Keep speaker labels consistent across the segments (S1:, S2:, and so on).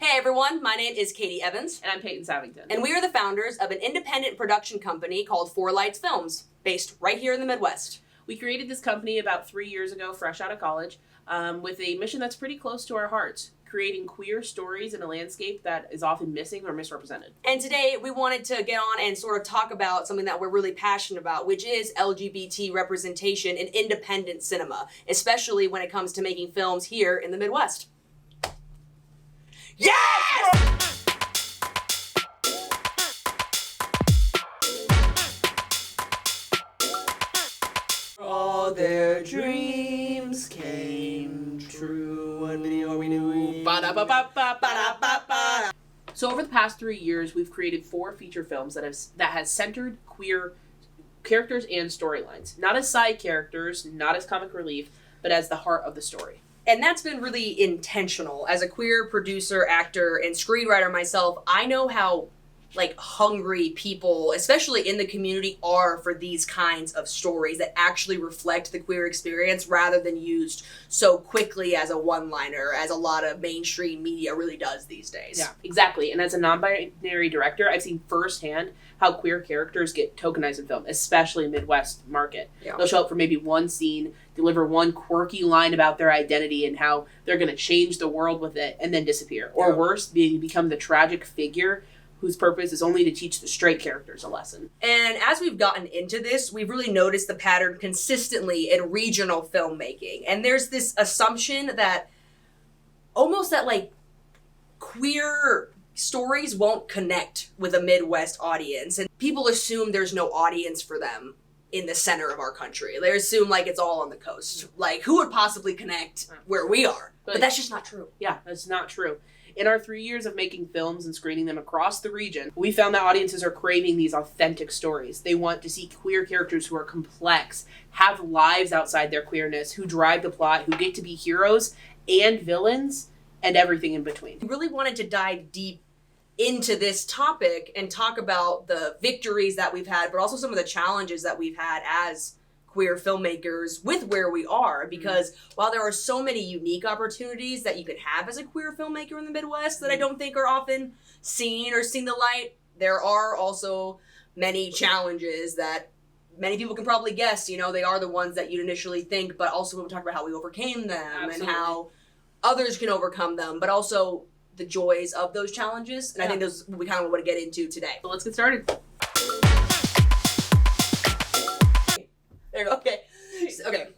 S1: Hey everyone, my name is Katie Evans.
S2: And I'm Peyton Savington.
S1: And we are the founders of an independent production company called Four Lights Films, based right here in the Midwest.
S2: We created this company about 3 years ago, fresh out of college, with a mission that's pretty close to our hearts, creating queer stories in a landscape that is often missing or misrepresented.
S1: And today we wanted to get on and sort of talk about something that we're really passionate about, which is LGBT representation in independent cinema, especially when it comes to making films here in the Midwest. Yes! All their dreams came true. What video are we doing?
S2: So over the past 3 years, we've created 4 feature films that has centered queer characters and storylines. Not as side characters, not as comic relief, but as the heart of the story.
S1: And that's been really intentional. As a queer producer, actor, and screenwriter myself, I know how hungry people, especially in the community, are for these kinds of stories that actually reflect the queer experience rather than used so quickly as a one-liner, as a lot of mainstream media really does these days.
S2: Yeah, exactly. And as a non-binary director, I've seen firsthand how queer characters get tokenized in film, especially Midwest market.
S1: Yeah.
S2: They'll show up for maybe one scene, deliver one quirky line about their identity and how they're going to change the world with it, and then disappear. Or worse, become the tragic figure whose purpose is only to teach the straight characters a lesson.
S1: And as we've gotten into this, we've really noticed the pattern consistently in regional filmmaking. And there's this assumption that queer stories won't connect with a Midwest audience. And people assume there's no audience for them in the center of our country. They assume it's all on the coast. Who would possibly connect where we are? But that's just not true.
S2: Yeah, that's not true. In our 3 years of making films and screening them across the region, we found that audiences are craving these authentic stories. They want to see queer characters who are complex, have lives outside their queerness, who drive the plot, who get to be heroes and villains, and everything in between.
S1: We really wanted to dive deep into this topic and talk about the victories that we've had, but also some of the challenges that we've had as queer filmmakers with where we are, because while there are so many unique opportunities that you could have as a queer filmmaker in the Midwest that I don't think are often seen or seen the light, there are also many challenges that many people can probably guess, they are the ones that you'd initially think, but also we'll talk about how we overcame them. Absolutely. And how others can overcome them, but also the joys of those challenges. And I think those we kind of want to get into today.
S2: So let's get started.
S1: There you go. Okay.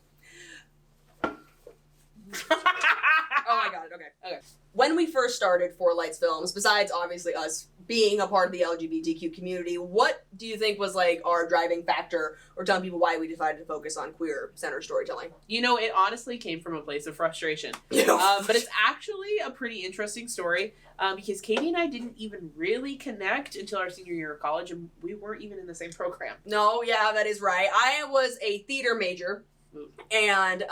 S1: Oh my god. Okay. When we first started Four Lights Films, besides obviously us being a part of the LGBTQ community, what do you think was our driving factor, or telling people why we decided to focus on queer-centered storytelling?
S2: It honestly came from a place of frustration. But it's actually a pretty interesting story because Katie and I didn't even really connect until our senior year of college, and we weren't even in the same program.
S1: No, yeah, that is right. I was a theater major, and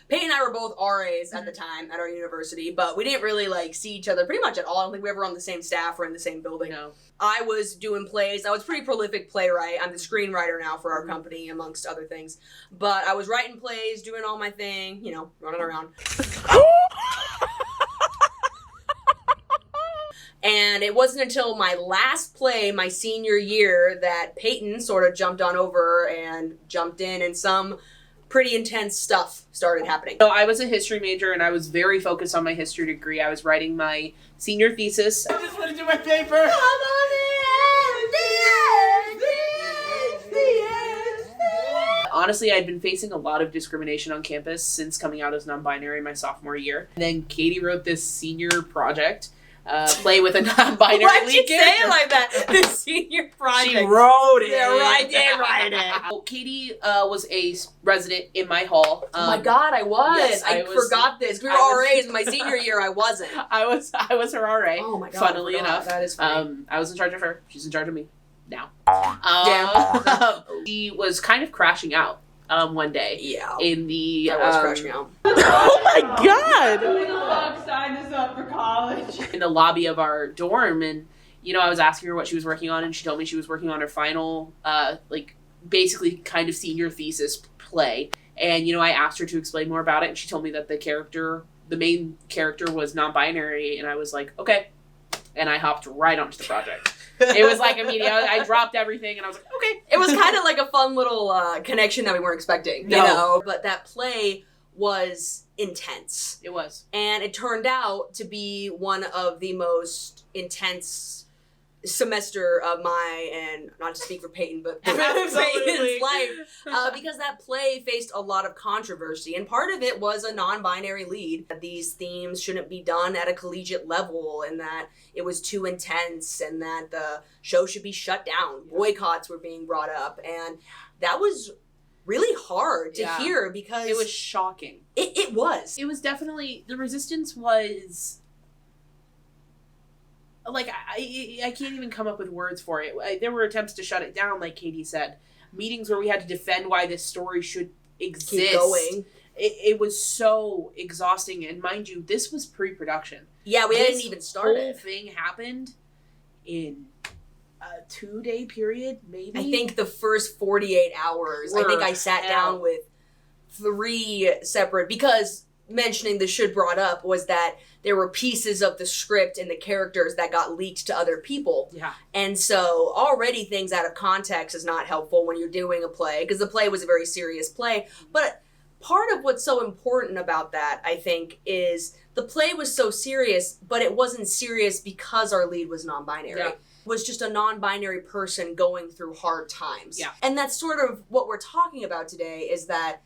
S1: Peyton and I were both RAs at the time at our university, but we didn't really see each other pretty much at all. I don't think we ever were on the same staff or in the same building.
S2: No.
S1: I was doing plays. I was a pretty prolific playwright. I'm the screenwriter now for our company, amongst other things. But I was writing plays, doing all my thing, running around. And it wasn't until my last play, my senior year, that Peyton sort of jumped on over and jumped in, and some pretty intense stuff started happening.
S2: So I was a history major, and I was very focused on my history degree. I was writing my senior thesis.
S3: I just want to do my paper.
S2: Honestly, I'd been facing a lot of discrimination on campus since coming out as non-binary my sophomore year. And then Katie wrote this senior project, play with a non-binary
S1: Why'd you
S2: lead
S1: say
S2: character.
S1: it like that? The senior project.
S3: She wrote it.
S1: Yeah, right. Did write it.
S2: Well, Katie was a resident in my hall.
S1: Oh my god, I was.
S2: Yes,
S1: I forgot this. We were RAs in my senior year. I wasn't.
S2: I was her RA.
S1: Oh my god.
S2: Funnily enough,
S1: that is funny.
S2: I was in charge of her. She's in charge of me now.
S1: Damn.
S2: She was kind of crashing out one day.
S1: Yeah.
S2: In the
S1: I was crashing out.
S3: Oh my god!
S4: Sign us up for college.
S2: In the lobby of our dorm, and I was asking her what she was working on, and she told me she was working on her final basically kind of senior thesis play. And I asked her to explain more about it, and she told me that the character the main character was non-binary, and I was like, okay. And I hopped right onto the project. It was like immediate. I dropped everything, and I was like, okay.
S1: It was kind of like a fun little connection that we weren't expecting, you know? But that play was intense.
S2: It was.
S1: And it turned out to be one of the most intense semester of my, and not to speak for Peyton, but Peyton's life, because that play faced a lot of controversy, and part of it was a non-binary lead. These themes shouldn't be done at a collegiate level, and that it was too intense, and that the show should be shut down. Boycotts were being brought up, and that was really hard to hear because
S2: it was shocking.
S1: It was.
S2: It was definitely, the resistance was, like, I can't even come up with words for it. There were attempts to shut it down, like Katie said. Meetings where we had to defend why this story should exist.
S1: Keep going.
S2: It was so exhausting. And mind you, this was pre-production.
S1: Yeah, we hadn't even started.
S2: This whole thing happened in a 2-day period, maybe?
S1: I think the first 48 hours, I think I sat down with 3 separate, because mentioning the should brought up was that there were pieces of the script and the characters that got leaked to other people.
S2: Yeah.
S1: And so already things out of context is not helpful when you're doing a play, because the play was a very serious play. But part of what's so important about that, I think, is the play was so serious, but it wasn't serious because our lead was non-binary.
S2: Yeah.
S1: It was just a non-binary person going through hard times.
S2: Yeah.
S1: And that's sort of what we're talking about today, is that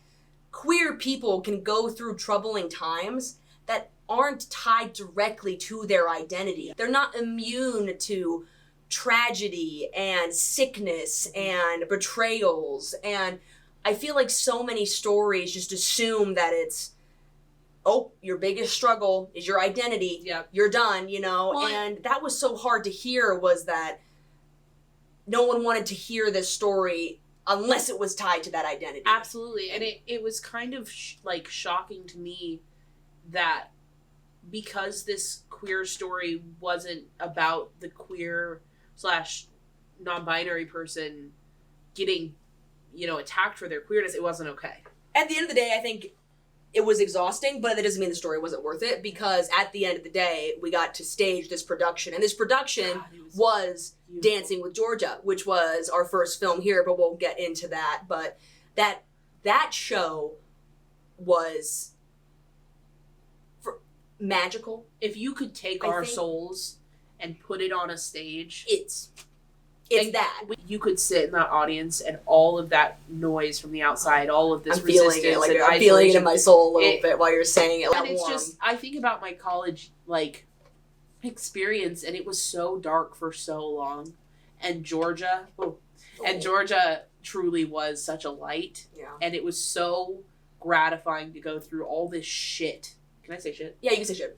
S1: queer people can go through troubling times that aren't tied directly to their identity. They're not immune to tragedy and sickness and betrayals. And I feel like so many stories just assume that it's, oh, your biggest struggle is your identity.
S2: Yeah.
S1: You're done, you know?
S2: Well,
S1: and that was so hard to hear, was that no one wanted to hear this story unless it was tied to that identity.
S2: Absolutely. And it was kind of shocking to me that because this queer story wasn't about the queer / non-binary person getting, attacked for their queerness, it wasn't okay.
S1: At the end of the day, I think it was exhausting, but that doesn't mean the story wasn't worth it, because at the end of the day, we got to stage this production. And this production was Dancing with Georgia, which was our first film here, but we'll get into that. But that show was magical.
S2: If you could take our souls and put it on a stage,
S1: it's that.
S2: You could sit in that audience, and all of that noise from the outside, all of this resistance,
S1: I'm feeling it in my soul a little bit while you're saying it.
S2: And it's just, I think about my college experience, and it was so dark for so long. And Georgia, Georgia truly was such a light.
S1: Yeah.
S2: And it was so gratifying to go through all this shit. Can I say shit?
S1: Yeah, you can say shit.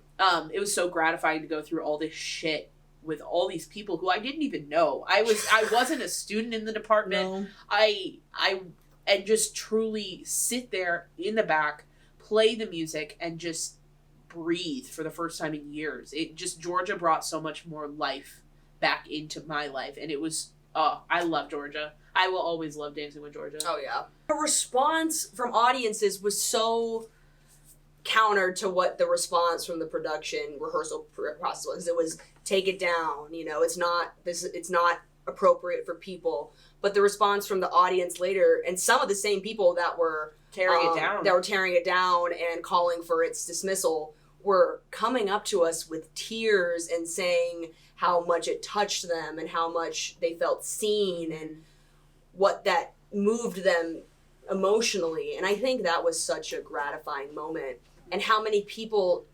S2: It was so gratifying to go through all this shit with all these people who I didn't even know. I wasn't a student in the department.
S1: No.
S2: And just truly sit there in the back, play the music, and just breathe for the first time in years. Georgia brought so much more life back into my life, and it was, I love Georgia. I will always love Dancing with Georgia.
S1: Oh yeah. The response from audiences was so counter to what the response from the production rehearsal process was. It was, take it down, it's not appropriate for people. But the response from the audience later, and some of the same people that were tearing it down and calling for its dismissal, were coming up to us with tears and saying how much it touched them and how much they felt seen and what that moved them emotionally. And I think that was such a gratifying moment. And how many people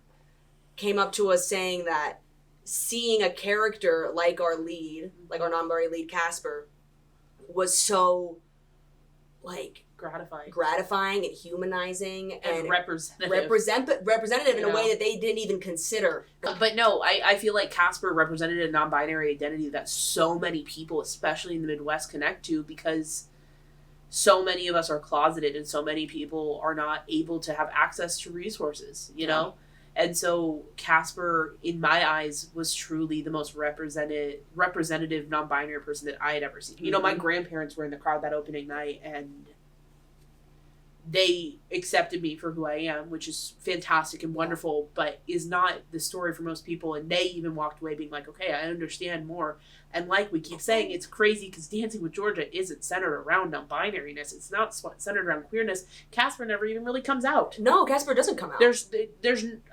S1: came up to us saying that seeing a character like our lead, like our non-binary lead Casper, was so gratifying and humanizing and representative in a way that they didn't even consider.
S2: But no, I feel like Casper represented a non-binary identity that so many people, especially in the Midwest, connect to, because so many of us are closeted and so many people are not able to have access to resources, know? And so Casper, in my eyes, was truly the most representative non-binary person that I had ever seen. Mm-hmm. My grandparents were in the crowd that opening night, and they accepted me for who I am, which is fantastic and wonderful, but is not the story for most people. And they even walked away being like, okay, I understand more. And like we keep saying, it's crazy because Dancing with Georgia isn't centered around non-binariness. It's not centered around queerness. Casper never even really comes out.
S1: No, Casper doesn't come out.
S2: There's,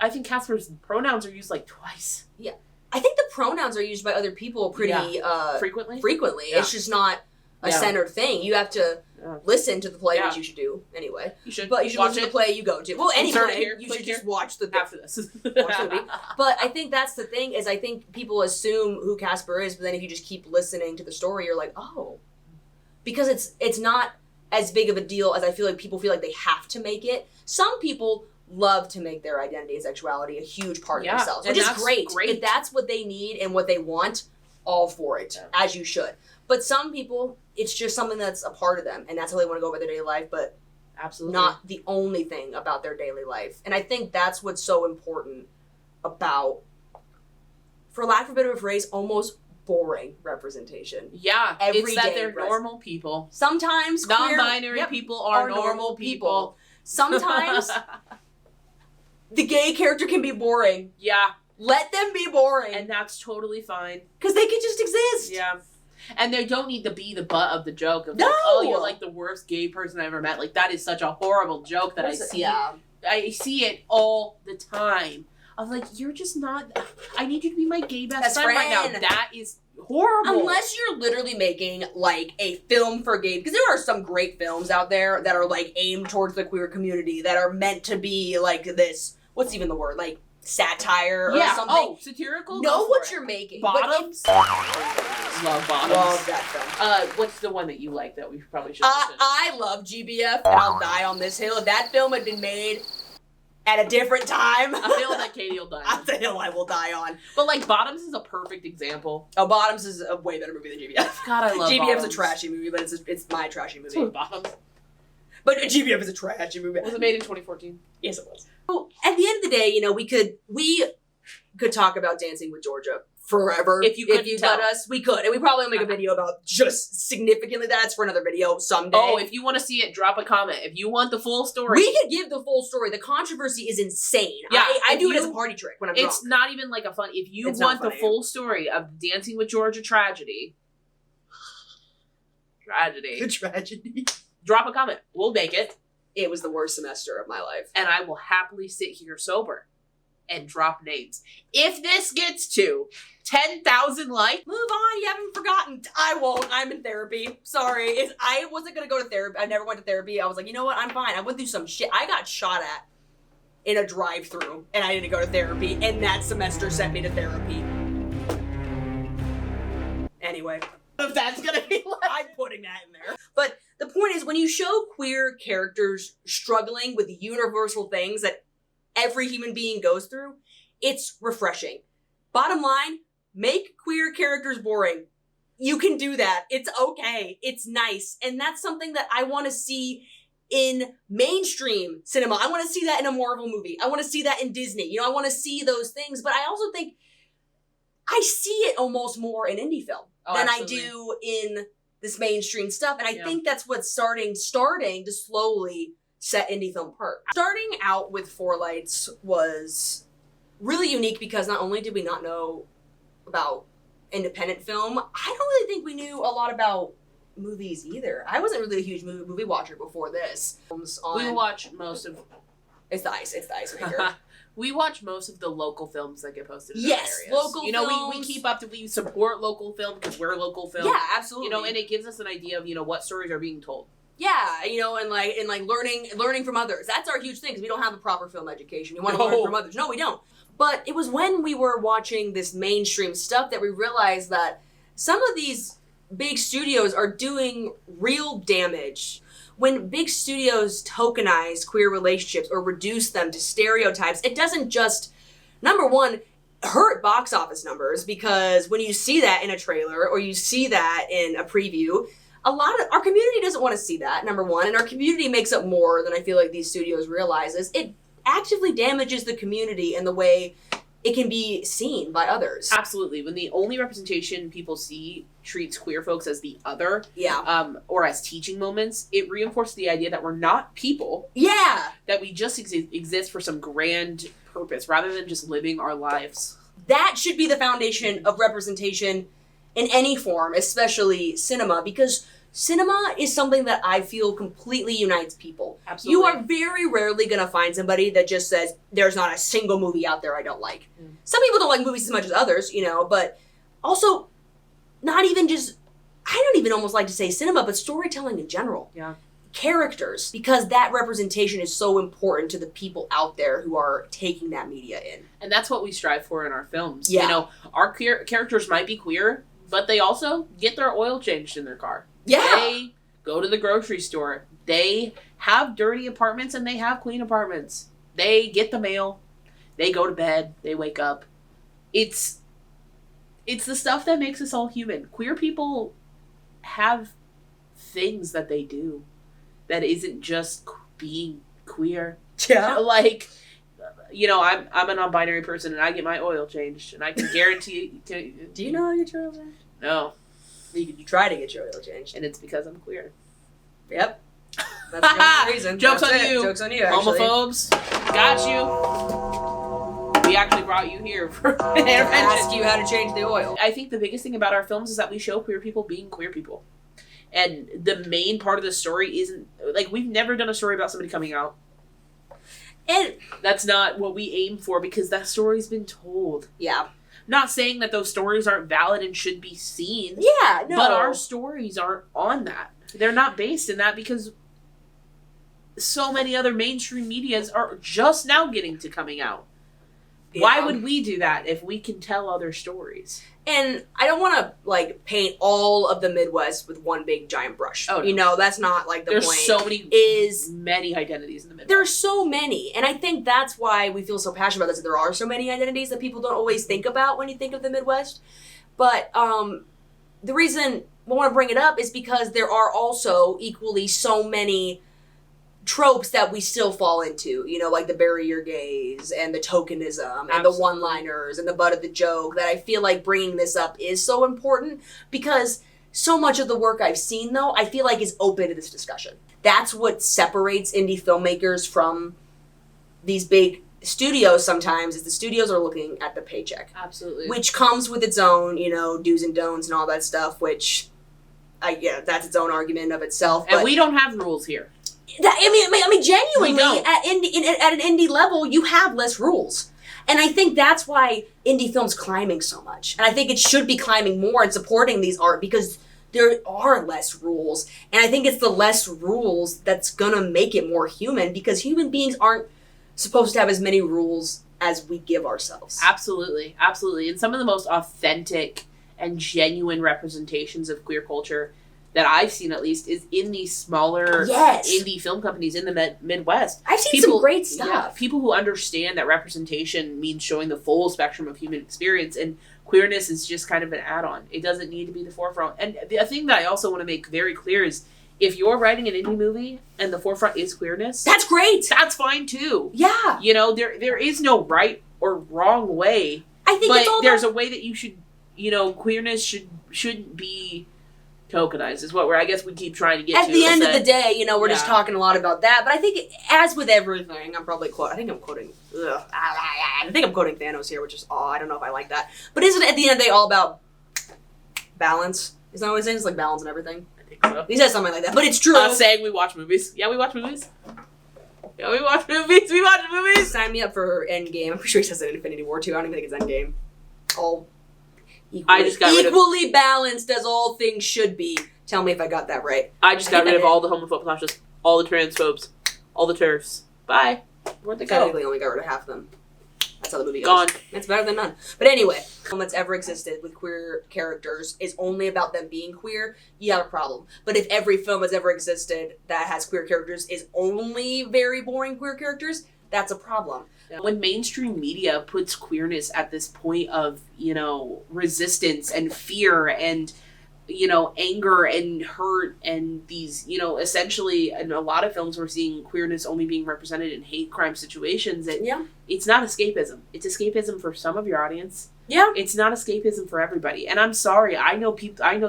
S2: I think Casper's pronouns are used like twice.
S1: Yeah. I think the pronouns are used by other people pretty
S2: frequently.
S1: Yeah. It's just not a centered thing. You have to listen to the play, which you should do anyway.
S2: You should.
S1: But you should listen to the play you go to. Well, any play, you should just watch the
S2: after this.
S1: watch the movie. But I think that's the thing, is I think people assume who Casper is, but then if you just keep listening to the story, you're like, oh. Because it's not as big of a deal as I feel like people feel like they have to make it. Some people love to make their identity and sexuality a huge part of themselves, which is great. If that's what they need and what they want, all for it, as you should. But some people, it's just something that's a part of them, and that's how they want to go about their daily life, but
S2: absolutely
S1: not the only thing about their daily life. And I think that's what's so important about, for lack of a better phrase, almost boring representation.
S2: Yeah, it's that they're normal people.
S1: Sometimes
S2: non-binary people are normal people.
S1: Sometimes the gay character can be boring.
S2: Yeah.
S1: Let them be boring.
S2: And that's totally fine.
S1: Because they can just exist.
S2: Yeah. And they don't need to be the butt of the joke of
S1: no!
S2: like, oh, you're like the worst gay person I ever met. Like, that is such a horrible joke that I see.
S1: Yeah.
S2: I see it all the time. I'm like, you're just not, I need you to be my gay best friend right now. That is horrible.
S1: Unless you're literally making like a film for gay, because there are some great films out there that are like aimed towards the queer community that are meant to be like this, what's even the word? Like satire or something.
S2: Oh, satirical?
S1: Know what you're making.
S2: Bottoms? Love Bottoms.
S1: Love that film.
S2: What's the one that you like that we probably should
S1: I love GBF, and I'll die on this hill. If that film had been made at a different time,
S2: a hill that Katie will die on.
S1: That's a hill I will die on.
S2: But like Bottoms is a perfect example.
S1: Oh, Bottoms is a way better movie than GBF.
S2: God, I love
S1: GBF's
S2: Bottoms.
S1: a trashy movie, but it's my trashy movie.
S2: So is Bottoms.
S1: But GBF is a trashy movie.
S2: Was it made in 2014?
S1: Yes, it was. So, at the end of the day, you know, we could talk about Dancing with Georgia forever.
S2: If you
S1: let us, we could. And we probably will make a video about just significantly that's for another video someday.
S2: Oh, if you want to see it, drop a comment. If you want the full story.
S1: We could give the full story. The controversy is insane.
S2: Yeah,
S1: I do it as a party trick when I'm drunk.
S2: It's not even like a fun. If you want the full story of Dancing with Georgia tragedy.
S1: The tragedy.
S2: Drop a comment. We'll make it.
S1: It was the worst semester of my life.
S2: And I will happily sit here sober and drop names. If this gets to 10,000 likes,
S1: move on. You haven't forgotten. I won't. I'm in therapy. Sorry. I wasn't going to go to therapy. I never went to therapy. I was like, you know what? I'm fine. I went through some shit. I got shot at in a drive-thru and I didn't go to therapy. And that semester sent me to therapy. Anyway. If that's going to be like, I'm putting that in there. But the point is, when you show queer characters struggling with universal things that every human being goes through, it's refreshing. Bottom line, make queer characters boring. You can do that. It's okay. It's nice. And that's something that I want to see in mainstream cinema. I want to see that in a Marvel movie. I want to see that in Disney. You know, I want to see those things. But I also think I see it almost more in indie film than
S2: absolutely.
S1: I do in this mainstream stuff. And I think that's what's starting to slowly set indie film apart. Starting out with Four Lights was really unique because not only did we not know about independent film, I don't really think we knew a lot about movies either. I wasn't really a huge movie watcher before this.
S2: We watch most of...
S1: It's the ice maker.
S2: We watch most of the local films that get posted in
S1: yes,
S2: our areas.
S1: Local
S2: you know,
S1: films.
S2: we keep up to, we support local film because we're local film.
S1: Yeah, absolutely.
S2: You know, and it gives us an idea of, you know, what stories are being told.
S1: Yeah, you know, and learning from others. That's our huge thing because we don't have a proper film education. We want to learn from others. No, we don't. But it was when we were watching this mainstream stuff that we realized that some of these big studios are doing real damage. When big studios tokenize queer relationships or reduce them to stereotypes, it doesn't just, number one, hurt box office numbers, because when you see that in a trailer or you see that in a preview, a lot of our community doesn't want to see that, number one, and our community makes up more than I feel like these studios realizes. It actively damages the community in the way it can be seen by others.
S2: Absolutely. When the only representation people see treats queer folks as the other, or as teaching moments, it reinforces the idea that we're not people.
S1: Yeah.
S2: That we just exist for some grand purpose rather than just living our lives.
S1: That should be the foundation of representation in any form, especially cinema, because cinema is something that I feel completely unites people.
S2: Absolutely.
S1: You are very rarely going to find somebody that just says, there's not a single movie out there I don't like. Some people don't like movies as much as others, but also not even just, I don't even almost like to say cinema, but storytelling in general.
S2: Yeah.
S1: Characters, because that representation is so important to the people out there who are taking that media in.
S2: And that's what we strive for in our films.
S1: Yeah.
S2: Our characters might be queer, but they also get their oil changed in their car.
S1: Yeah.
S2: They go to the grocery store. They have dirty apartments and they have clean apartments. They get the mail. They go to bed. They wake up. It's the stuff that makes us all human. Queer people have things that they do that isn't just being queer.
S1: Yeah.
S2: Like, I'm a non-binary person and I get my oil changed and I can guarantee...
S1: Do you know how you get your oil changed?
S2: No.
S1: You try to get your oil changed.
S2: And it's because I'm queer.
S1: Yep. That's the only reason.
S2: Joke's
S1: That's
S2: on
S1: it.
S2: you.
S1: Joke's on you, actually.
S2: Homophobes. Got you. We actually brought you here for an
S1: To
S2: intervention.
S1: ask you how to change the oil.
S2: I think the biggest thing about our films is that we show queer people being queer people. And the main part of the story isn't... Like, we've never done a story about somebody coming out.
S1: And
S2: That's not what we aim for because that story's been told.
S1: yeah.
S2: Not saying that those stories aren't valid and should be seen.
S1: Yeah, no.
S2: But our stories aren't on that. They're not based in that because so many other mainstream medias are just now getting to coming out.
S1: Yeah.
S2: Why would we do that if we can tell other stories?
S1: And I don't want to, paint all of the Midwest with one big giant brush.
S2: Oh, no.
S1: That's not, the
S2: There's
S1: point.
S2: so many many identities in the Midwest.
S1: There's so many. And I think that's why we feel so passionate about this. There are so many identities that people don't always think about when you think of the Midwest. But the reason I want to bring it up is because there are also equally so many tropes that we still fall into, like the bury your gays and the tokenism and the one-liners and the butt of the joke, that I feel like bringing this up is so important because so much of the work I've seen, though, I feel like is open to this discussion. That's what separates indie filmmakers from these big studios sometimes, is the studios are looking at the paycheck.
S2: Absolutely.
S1: Which comes with its own, do's and don'ts and all that stuff, which, that's its own argument of itself.
S2: And
S1: but
S2: we don't have rules here.
S1: I mean, genuinely,
S2: We don't.
S1: at an indie level, you have less rules. And I think that's why indie film's climbing so much. And I think it should be climbing more and supporting these art because there are less rules. And I think it's the less rules that's gonna make it more human because human beings aren't supposed to have as many rules as we give ourselves.
S2: Absolutely. Absolutely. And some of the most authentic and genuine representations of queer culture that I've seen, at least, is in these smaller indie film companies in the Midwest.
S1: I've seen some great stuff.
S2: Yeah, people who understand that representation means showing the full spectrum of human experience, and queerness is just kind of an add-on. It doesn't need to be the forefront. And the thing that I also want to make very clear is, if you're writing an indie movie and the forefront is queerness,
S1: that's great.
S2: That's fine too.
S1: Yeah.
S2: There is no right or wrong way.
S1: I think
S2: but
S1: it's all
S2: there's a way that you should, queerness shouldn't be tokenized, is what I guess we keep trying to get to.
S1: At the end of the day, we're just
S2: Yeah.
S1: talking a lot about that. But I think, as with everything, I'm quoting Thanos here, which is, I don't know if I like that. But isn't it at the end of the day all about balance? Isn't that what he's saying? It's like balance and everything.
S2: I think so.
S1: He says something like that, but it's true.
S2: Not saying we watch movies. Yeah, we watch movies. Yeah, we watch movies. We watch movies.
S1: Sign me up for Endgame. I'm pretty sure he says it in Infinity War too. I don't even think it's Endgame. All equally balanced as all things should be. Tell me if I got that right.
S2: I just got rid of all the homophobes, not just all the transphobes, all the TERFs. Bye. Where'd they go?
S1: Technically, only got rid of half of them. That's how the movie goes.
S2: Gone.
S1: It's better than none. But anyway, film that's ever existed with queer characters is only about them being queer, you have a problem. But if every film that's ever existed that has queer characters is only very boring queer characters, that's a problem.
S2: When mainstream media puts queerness at this point of, resistance and fear and anger and hurt and these, essentially in a lot of films we're seeing queerness only being represented in hate crime situations. And it's not escapism. It's escapism for some of your audience.
S1: Yeah.
S2: It's not escapism for everybody. And I'm sorry, I know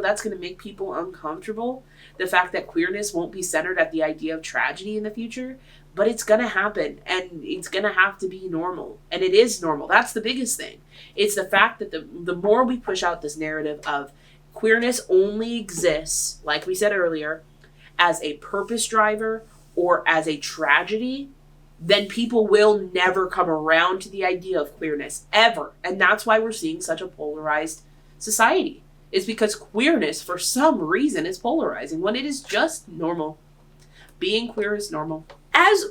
S2: that's going to make people uncomfortable. The fact that queerness won't be centered at the idea of tragedy in the future, but it's going to happen and it's going to have to be normal. And it is normal. That's the biggest thing. It's the fact that the more we push out this narrative of queerness only exists, like we said earlier, as a purpose driver or as a tragedy, then people will never come around to the idea of queerness, ever. And that's why we're seeing such a polarized society. It's because queerness, for some reason, is polarizing when it is just normal. Being queer is normal.
S1: As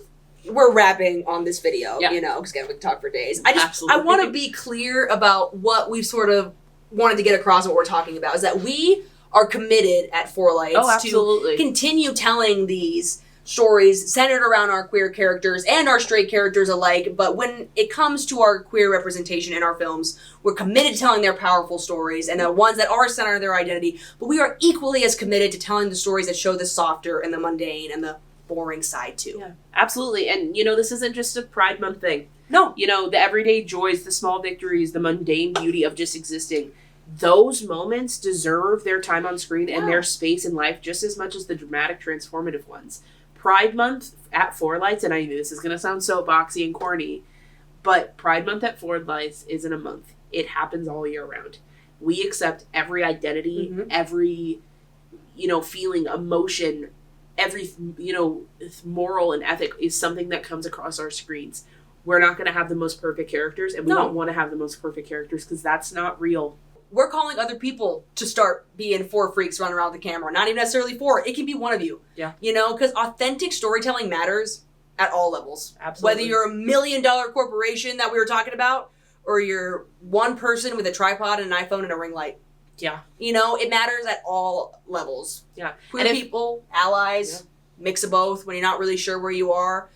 S1: we're wrapping on this video,
S2: Yeah.
S1: because again, we can talk for days.
S2: Absolutely.
S1: I want to be clear about what we've sort of wanted to get across what we're talking about, is that we are committed at Four Lights to continue telling these stories centered around our queer characters and our straight characters alike. But when it comes to our queer representation in our films, we're committed to telling their powerful stories and the ones that are centered on their identity. But we are equally as committed to telling the stories that show the softer and the mundane and the boring side too.
S2: Yeah, absolutely. And, this isn't just a Pride Month thing.
S1: No.
S2: The everyday joys, the small victories, the mundane beauty of just existing. Those moments deserve their time on screen and their space in life just as much as the dramatic, transformative ones. Pride Month at Four Lights, and I know this is going to sound soapboxy and corny, but Pride Month at Four Lights isn't a month. It happens all year round. We accept every identity, every, feeling, emotion, every, moral and ethic is something that comes across our screens. We're not going to have the most perfect characters, and we don't want to have the most perfect characters because that's not real.
S1: We're calling other people to start being four freaks running around the camera. Not even necessarily four. It can be one of you.
S2: Yeah.
S1: Because authentic storytelling matters at all levels.
S2: Absolutely.
S1: Whether you're $1 million corporation that we were talking about, or you're one person with a tripod and an iPhone and a ring light.
S2: Yeah.
S1: It matters at all levels.
S2: Yeah.
S1: Queer people, allies, mix of both when you're not really sure where you are.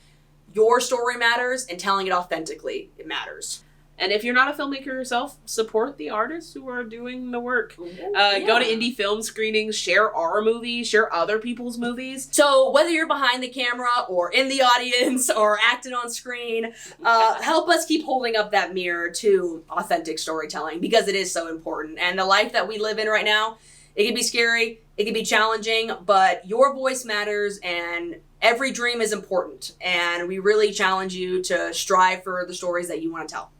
S1: Your story matters, and telling it authentically, it matters.
S2: And if you're not a filmmaker yourself, support the artists who are doing the work. Go to indie film screenings, share our movies, share other people's movies.
S1: So whether you're behind the camera or in the audience or acting on screen, help us keep holding up that mirror to authentic storytelling, because it is so important. And the life that we live in right now, it can be scary, it can be challenging, but your voice matters and every dream is important. And we really challenge you to strive for the stories that you want to tell,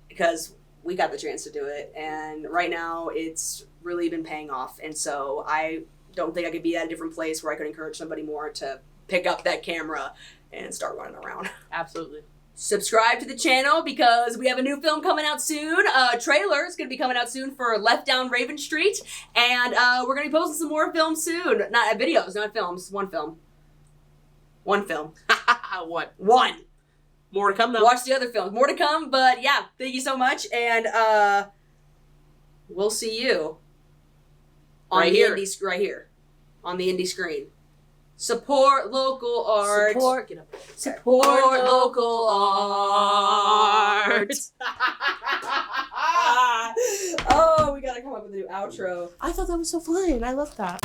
S1: because we got the chance to do it, and right now it's really been paying off. And so I don't think I could be at a different place where I could encourage somebody more to pick up that camera and start running around.
S2: Absolutely.
S1: Subscribe to the channel because we have a new film coming out soon. Trailer is going to be coming out soon for Left Down Raven Street, and we're going to be posting some more films soon. Not videos, not films. One film. One.
S2: More to come, though.
S1: Watch the other films. More to come, but yeah, thank you so much, and we'll see you on
S2: right here,
S1: right here, on the indie screen. Support local art. Support local art. Oh, we gotta come up with a new outro.
S2: I thought that was so fun. I love that.